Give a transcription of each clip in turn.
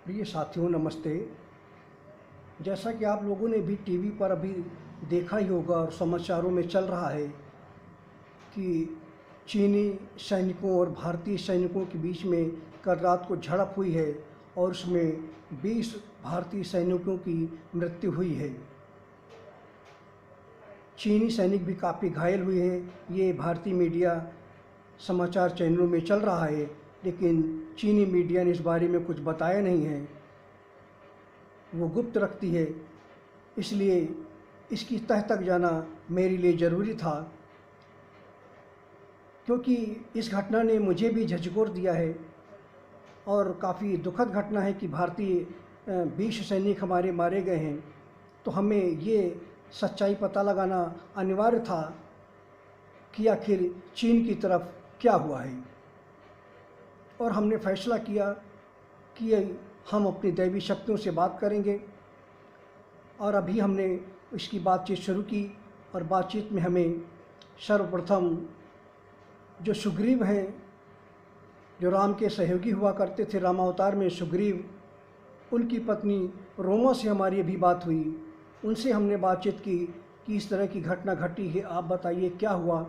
प्रिय साथियों नमस्ते। जैसा कि आप लोगों ने भी टीवी पर अभी देखा ही होगा और समाचारों में चल रहा है कि चीनी सैनिकों और भारतीय सैनिकों के बीच में कल रात को झड़प हुई है और उसमें 20 भारतीय सैनिकों की मृत्यु हुई है। चीनी सैनिक भी काफ़ी घायल हुए हैं। ये भारतीय मीडिया समाचार चैनलों में चल रहा है, लेकिन चीनी मीडिया ने इस बारे में कुछ बताया नहीं है, वो गुप्त रखती है। इसलिए इसकी तह तक जाना मेरे लिए ज़रूरी था, क्योंकि इस घटना ने मुझे भी झकझोर दिया है और काफ़ी दुखद घटना है कि भारतीय 20 सैनिक हमारे मारे गए हैं। तो हमें ये सच्चाई पता लगाना अनिवार्य था कि आखिर चीन की तरफ क्या हुआ है, और हमने फैसला किया कि हम अपनी दैवी शक्तियों से बात करेंगे। और अभी हमने इसकी बातचीत शुरू की और बातचीत में हमें सर्वप्रथम जो सुग्रीव हैं, जो राम के सहयोगी हुआ करते थे रामावतार में सुग्रीव, उनकी पत्नी रोमा से हमारी अभी बात हुई। उनसे हमने बातचीत की कि इस तरह की घटना घटी है, आप बताइए क्या हुआ।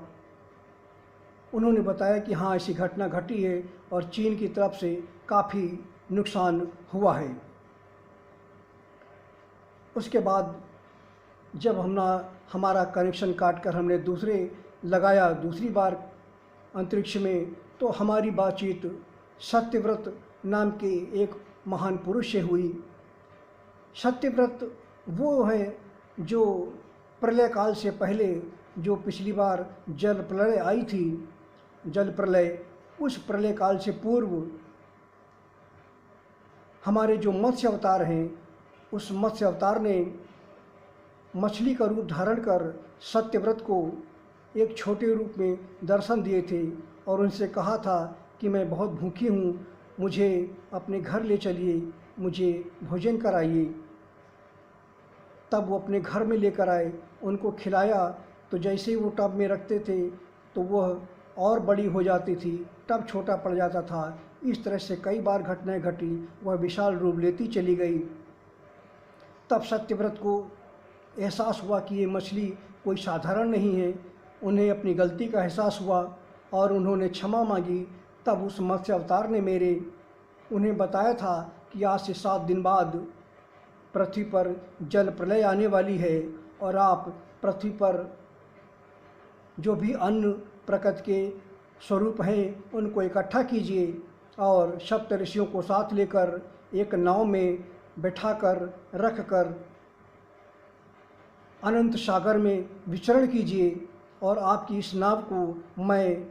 उन्होंने बताया कि हाँ, ऐसी घटना घटी है और चीन की तरफ से काफ़ी नुकसान हुआ है। उसके बाद जब हमारा कनेक्शन काट कर हमने दूसरी बार अंतरिक्ष में, तो हमारी बातचीत सत्यव्रत नाम के एक महान पुरुष से हुई। सत्यव्रत वो है जो प्रलय काल से पहले, जो पिछली बार जल प्रलय आई थी, जल प्रलय, उस प्रलय काल से पूर्व हमारे जो मत्स्य अवतार हैं, उस मत्स्य अवतार ने मछली का रूप धारण कर सत्यव्रत को एक छोटे रूप में दर्शन दिए थे और उनसे कहा था कि मैं बहुत भूखी हूँ, मुझे अपने घर ले चलिए, मुझे भोजन कराइए। तब वो अपने घर में लेकर आए, उनको खिलाया, तो जैसे ही वो टब में रखते थे तो वह और बड़ी हो जाती थी, टब छोटा पड़ जाता था। इस तरह से कई बार घटनाएं घटी, वह विशाल रूप लेती चली गई। तब सत्यव्रत को एहसास हुआ कि ये मछली कोई साधारण नहीं है। उन्हें अपनी गलती का एहसास हुआ और उन्होंने क्षमा मांगी। तब उस मत्स्य अवतार ने उन्हें बताया था कि आज से 7 दिन बाद पृथ्वी पर जल प्रलय आने वाली है और आप पृथ्वी पर जो भी अन्न प्रकृति के स्वरूप हैं उनको इकट्ठा कीजिए और सप्त ऋषियों को साथ लेकर एक नाव में बैठाकर रखकर अनंत सागर में विचरण कीजिए और आपकी इस नाव को मैं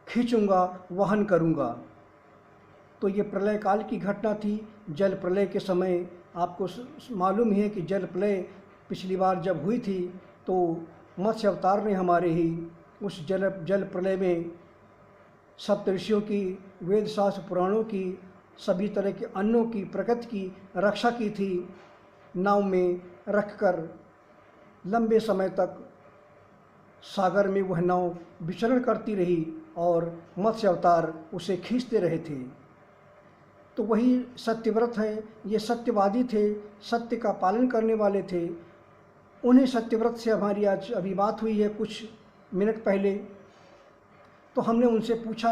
खींचूंगा, वहन करूंगा। तो ये प्रलय काल की घटना थी। जल प्रलय के समय आपको मालूम ही है कि जल प्रलय पिछली बार जब हुई थी तो मत्स्य अवतार ने हमारे ही उस जल प्रलय में सप्तऋषियों की, वेद शास्त्र पुराणों की, सभी तरह के अन्नों की, प्रकृति की रक्षा की थी। नाव में रखकर लंबे समय तक सागर में वह नाव विचरण करती रही और मत्स्य अवतार उसे खींचते रहे थे। तो वही सत्यव्रत हैं, ये सत्यवादी थे, सत्य का पालन करने वाले थे। उन्हें सत्यव्रत से हमारी आज अभी बात हुई है कुछ मिनट पहले। तो हमने उनसे पूछा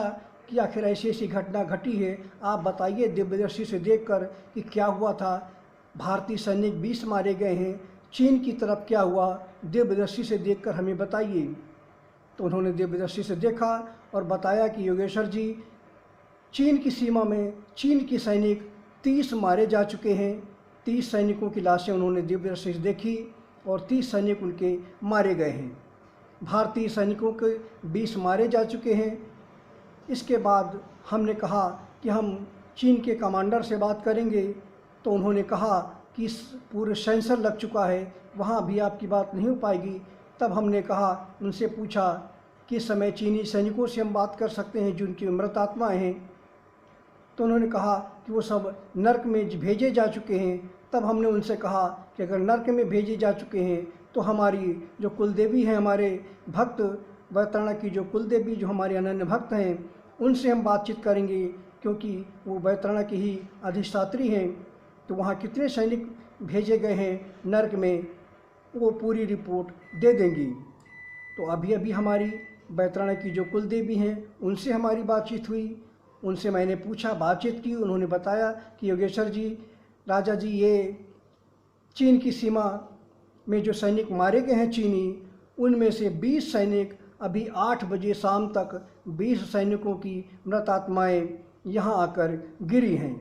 कि आखिर ऐसी ऐसी घटना घटी है, आप बताइए दिव्यदर्शी से देखकर कि क्या हुआ था। भारतीय सैनिक 20 मारे गए हैं, चीन की तरफ क्या हुआ, दिव्यदर्शी से देखकर हमें बताइए। तो उन्होंने दिव्यदर्शी से देखा और बताया कि योगेश्वर जी, चीन की सीमा में चीन की सैनिक 30 मारे जा चुके हैं। 30 सैनिकों की लाशें उन्होंने दिव्यदर्शी से देखी और 30 सैनिक उनके मारे गए हैं। भारतीय सैनिकों के 20 मारे जा चुके हैं। इसके बाद हमने कहा कि हम चीन के कमांडर से बात करेंगे। तो उन्होंने कहा कि इस पूरे सेंसर लग चुका है, वहाँ भी आपकी बात नहीं हो पाएगी। तब हमने कहा, उनसे पूछा कि इस समय चीनी सैनिकों से हम बात कर सकते हैं जिनकी मृत आत्माएँ हैं। तो उन्होंने कहा कि वो सब नर्क में भेजे जा चुके हैं। तब हमने उनसे कहा कि अगर नर्क में भेजे जा चुके हैं तो हमारी जो कुलदेवी हैं, हमारे भक्त वैतरणा की जो कुलदेवी, जो हमारे अनन्य भक्त हैं, उनसे हम बातचीत करेंगे क्योंकि वो बैतरणी के ही अधिष्ठात्री हैं। तो वहाँ कितने सैनिक भेजे गए हैं नर्क में, वो पूरी रिपोर्ट दे देंगी। तो अभी अभी हमारी बैतरणी की जो कुल देवी हैं उनसे हमारी बातचीत हुई। उनसे मैंने पूछा, बातचीत की। उन्होंने बताया कि योगेश्वर जी, राजा जी, ये चीन की सीमा में जो सैनिक मारे गए हैं चीनी, उनमें से 20 सैनिक अभी 8 बजे शाम तक 20 सैनिकों की मृत आत्माएँ यहाँ आकर गिरी हैं।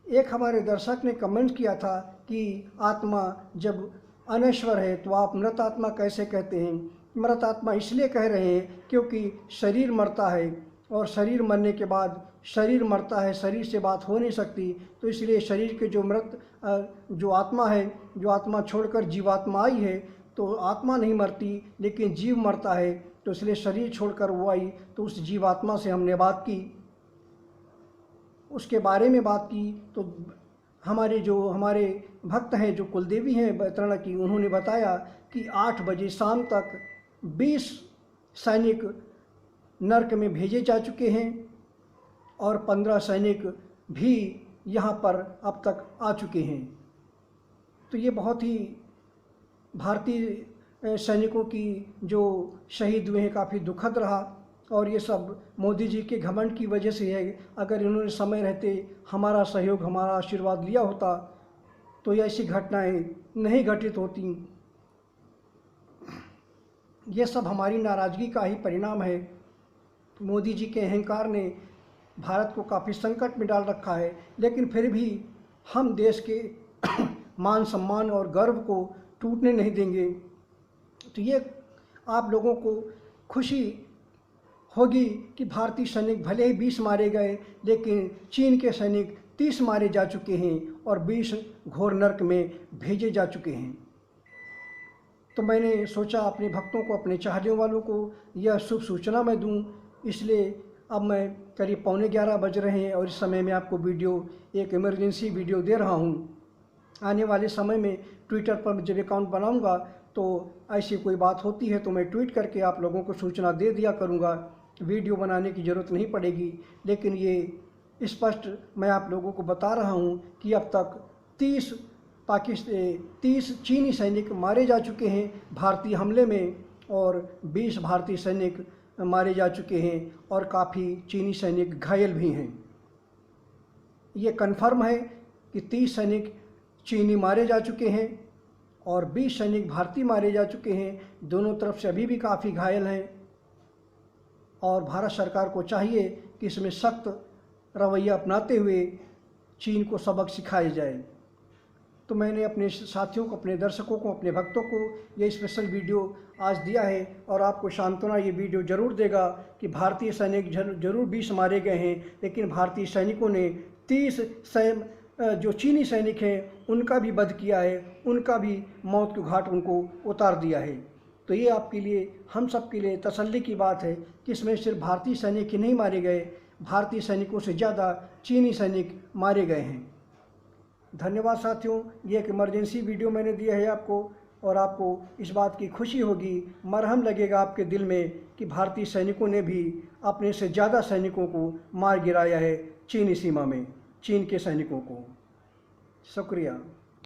एक हमारे दर्शक ने कमेंट किया था कि आत्मा जब अनश्वर है तो आप मृत आत्मा कैसे कहते हैं? मृत आत्मा इसलिए कह रहे हैं क्योंकि शरीर मरता है और शरीर मरने के बाद शरीर मरता है, शरीर से बात हो नहीं सकती। तो इसलिए शरीर के जो मृत जो आत्मा है, जो आत्मा छोड़कर जीवात्मा आई है, तो आत्मा नहीं मरती लेकिन जीव मरता है। तो इसलिए शरीर छोड़कर वो आई, तो उस जीवात्मा से हमने बात की, उसके बारे में बात की। तो हमारे भक्त हैं जो कुलदेवी हैं बैतरणी की, उन्होंने बताया कि 8 बजे शाम तक 20 सैनिक नर्क में भेजे जा चुके हैं और 15 सैनिक भी यहाँ पर अब तक आ चुके हैं। तो ये बहुत ही भारतीय सैनिकों की जो शहीद हुए हैं काफ़ी दुखद रहा, और ये सब मोदी जी के घमंड की वजह से है। अगर इन्होंने समय रहते हमारा सहयोग, हमारा आशीर्वाद लिया होता तो ये ऐसी घटनाएं नहीं घटित होती। ये सब हमारी नाराज़गी का ही परिणाम है। मोदी जी के अहंकार ने भारत को काफ़ी संकट में डाल रखा है, लेकिन फिर भी हम देश के मान सम्मान और गर्व को टूटने नहीं देंगे। तो ये आप लोगों को खुशी होगी कि भारतीय सैनिक भले ही 20 मारे गए, लेकिन चीन के सैनिक 30 मारे जा चुके हैं और 20 घोर नर्क में भेजे जा चुके हैं। तो मैंने सोचा अपने भक्तों को, अपने चाहने वालों को यह शुभ सूचना मैं दूं। इसलिए अब मैं करीब 11:15 बज रहे हैं और इस समय मैं आपको एक इमरजेंसी वीडियो दे रहा हूं। आने वाले समय में ट्विटर पर जब अकाउंट बनाऊंगा तो ऐसी कोई बात होती है तो मैं ट्वीट करके आप लोगों को सूचना दे दिया करूंगा। वीडियो बनाने की ज़रूरत नहीं पड़ेगी। लेकिन ये स्पष्ट मैं आप लोगों को बता रहा हूं कि अब तक 30 चीनी सैनिक मारे जा चुके हैं भारतीय हमले में, और 20 भारतीय सैनिक मारे जा चुके हैं और काफ़ी चीनी सैनिक घायल भी हैं। ये कन्फर्म है कि 30 सैनिक चीनी मारे जा चुके हैं और 20 सैनिक भारतीय मारे जा चुके हैं। दोनों तरफ से अभी भी काफ़ी घायल हैं और भारत सरकार को चाहिए कि इसमें सख्त रवैया अपनाते हुए चीन को सबक सिखाया जाए। तो मैंने अपने साथियों को, अपने दर्शकों को, अपने भक्तों को ये स्पेशल वीडियो आज दिया है और आपको सांत्वना ये वीडियो ज़रूर देगा कि भारतीय सैनिक जरूर 20 मारे गए हैं, लेकिन भारतीय सैनिकों ने 30 जो चीनी सैनिक हैं उनका भी वध किया है, उनका भी मौत के घाट उनको उतार दिया है। तो ये आपके लिए, हम सब के लिए तसल्ली की बात है कि इसमें सिर्फ भारतीय सैनिक ही नहीं मारे गए, भारतीय सैनिकों से ज़्यादा चीनी सैनिक मारे गए हैं। धन्यवाद साथियों, ये एक इमरजेंसी वीडियो मैंने दिया है आपको, और आपको इस बात की खुशी होगी, मरहम लगेगा आपके दिल में कि भारतीय सैनिकों ने भी अपने से ज़्यादा सैनिकों को मार गिराया है चीनी सीमा में, चीन के सैनिकों को। शुक्रिया।